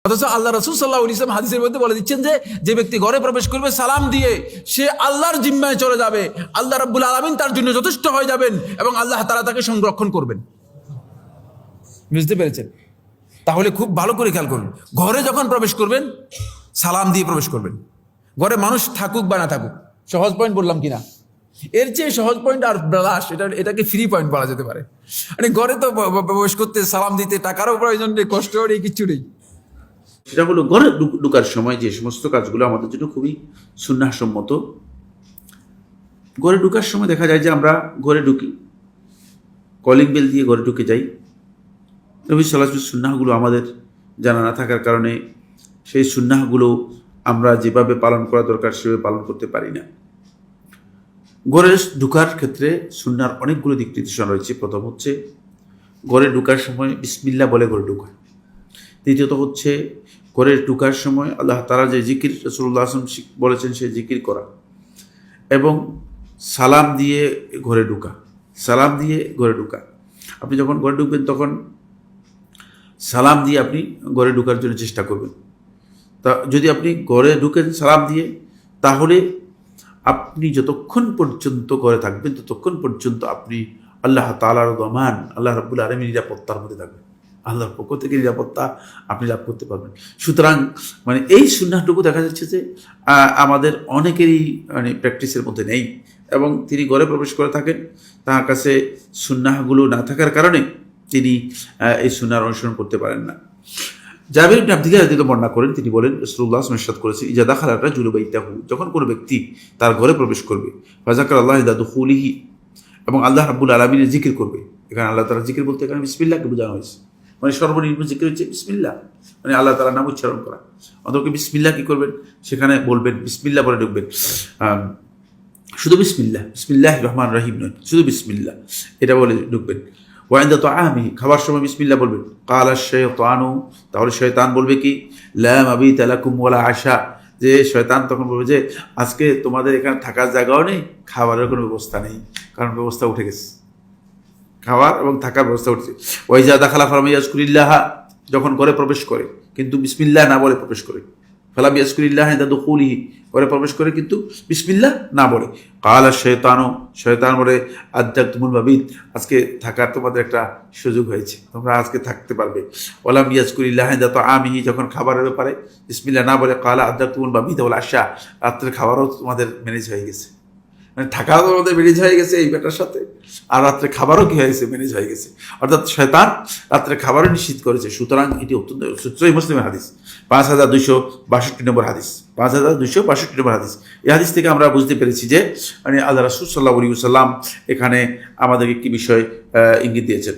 অথচ আল্লাহ রাসূল সাল্লাল্লাহু আলাইহি ওয়াসাল্লাম হাদিসের মধ্যে বলে দিচ্ছেন যে যে ব্যক্তি ঘরে প্রবেশ করবে সালাম দিয়ে সে আল্লাহর জিম্মায় চলে যাবে, আল্লাহ রাব্বুল আলামিন তার জন্য যথেষ্ট হয়ে যাবেন এবং আল্লাহ তাআলা তাকে সংরক্ষণ করবেন। বুঝতে পেরেছেন? তাহলে খুব ভালো করে খেয়াল করুন, ঘরে যখন প্রবেশ করবেন সালাম দিয়ে প্রবেশ করবেন। ঘরে মানুষ থাকুক বা না থাকুক, সহজ পয়েন্ট বললাম কিনা? এর চেয়ে সহজ পয়েন্ট আর ব্লাস, এটাকে ফ্রি পয়েন্ট বলা যেতে পারে। মানে ঘরে তো প্রবেশ করতে সালাম দিতে টাকারও প্রয়োজন নেই, কষ্টও নেই, কিচ্ছু নেই। সেটা হলো ঘরে ঢুকার সময় যে সমস্ত কাজগুলো আমাদের জন্য খুবই সুন্নাহসম্মত। ঘরে ঢুকার সময় দেখা যায় যে আমরা ঘরে ঢুকি, কলিং বেল দিয়ে ঘরে ঢুকে যাই। নবী সাল্লাল্লাহু আলাইহি ওয়াসাল্লাম সুন্নাহগুলো আমাদের জানা না থাকার কারণে সেই সুন্নাহগুলো আমরা যেভাবে পালন করা দরকার সেভাবে পালন করতে পারি না। ঘরে ঢুকার ক্ষেত্রে সুন্নাহর অনেকগুলো দিক নির্দেশনা রয়েছে। প্রথম হচ্ছে ঘরে ঢুকার সময় বিসমিল্লাহ বলে ঘরে ঢুকা। দ্বিতীয়ত হচ্ছে ঘরে ঢুকার সময় আল্লাহ তাআলা যে জিকির রাসূলুল্লাহ সাল্লাল্লাহু আলাইহি ওয়াসাল্লাম বলেছেন সেই জিকির করা, এবং সালাম দিয়ে ঘরে ঢুকা। সালাম দিয়ে ঘরে ঢুকা, আপনি যখন ঘরে ঢুকবেন তখন সালাম দিয়ে আপনি ঘরে ঢুকার জন্য চেষ্টা করবেন। তা যদি আপনি ঘরে ঢুকেন সালাম দিয়ে, তাহলে আপনি যতক্ষণ পর্যন্ত ঘরে থাকবেন ততক্ষণ পর্যন্ত আপনি আল্লাহ তাআলার দমান, আল্লাহ রাব্বুল আলামিনের নিরাপত্তার মধ্যে থাকবেন। আল্লাহর পক্ষ থেকে নিরাপত্তা আপনি লাভ করতে পারবেন। সুতরাং মানে এই সুন্নাহটুকু দেখা যাচ্ছে যে আমাদের অনেকেরই মানে প্র্যাকটিসের মধ্যে নেই, এবং তিনি ঘরে প্রবেশ করে থাকেন, তার কাছে সুন্নাহগুলো না থাকার কারণে তিনি এই সুন্নাহর অনুসরণ করতে পারেন না। জাবির ইবনে আবদিল্লাহ রাদিয়াল্লাহু বর্ণনা করেন, তিনি বলেন রাসূলুল্লাহ সাল্লাল্লাহু আলাইহি ওয়াসাল্লাম ইরশাদ করেছেন, ইজা দাখালা রাজুলু বাইতাহু, যখন কোনো ব্যক্তি তার ঘরে প্রবেশ করবে, ফাযাকারাল্লাহ ইনদা দুখুলিহি, এবং আল্লাহ রাব্বুল আলামিনের জিকির করবে। এখানে আল্লাহ তাআলা জিকির বলতে এখানে বিসমিল্লাহকে বোঝানো হয়েছে। মানে সর্বনিম্ন জিকির হচ্ছে বিসমিল্লাহ, মানে আল্লাহ তাআলার নাম উচ্চারণ করা। অন্তত বিসমিল্লাহ কি করবেন, সেখানে বলবেন বিসমিল্লাহ বলে ঢুকবেন। শুধু বিসমিল্লাহ, বিসমিল্লাহির রহমানির রহিম নয়, শুধু বিসমিল্লাহ এটা বলে ঢুকবেন। ওয়াইন্দা তাআমি, খাবার সময় বিসমিল্লাহ বলবেন। কালা শাইতানু, তাহলে শয়তান বলবে কি, লা মাবিতা লাকুম ওয়ালা আশা, যে শয়তান তখন বলবে যে আজকে তোমাদের এখানে থাকার জায়গাও নেই, খাবারের কোনো ব্যবস্থা নেই, কারণ ব্যবস্থা উঠে গেছে, খাবার এবং থাকার ব্যবস্থা উঠছে। ওয়াইজা দাখালা ফালাম ইয়াজকুরিল্লাহ, যখন ঘরে প্রবেশ করে কিন্তু বিসমিল্লাহ না বলে প্রবেশ করে, ফালাম ইয়াজকুরিল্লাহ ইনদা দুখুলিহি, ঘরে প্রবেশ করে কিন্তু বিসমিল্লাহ না বলে। কালা শাইতানু, শয়তান বলে আযযাকতুমুল মাবিত, আজকে থাকার তোমাদের একটা সুযোগ হয়েছে, তোমরা আজকে থাকতে পারবে। ওয়ালাম ইয়াজকুরিল্লাহ ইনদা তাআমিহি, যখন খাবারের ব্যাপারে বিসমিল্লাহ না বলে কালা আযযাকতুমুল মাবিত ওয়াল আশা, রাত্রের খাবারও তোমাদের ম্যানেজ হয়ে গেছে, মানে থাকাও তোমাদের ম্যানেজ হয়ে গেছে এই ব্যাটার সাথে, আর রাত্রে খাবারও কি হয়েছে, ম্যানেজ হয়ে গেছে। অর্থাৎ শয়তান রাত্রে খাবারও নিশ্চিত করেছে। সুতরাং এটি অত্যন্ত সূত্রই মুসলিমের হাদিস 5262 নম্বর হাদিস, 5262 নম্বর হাদিস। এই হাদিস থেকে আমরা বুঝতে পেরেছি যে মানে আল্লাহ রাসূল সাল্লাল্লাহু আলাইহি ওয়াসাল্লাম এখানে আমাদেরকে কি বিষয় ইঙ্গিত দিয়েছেন।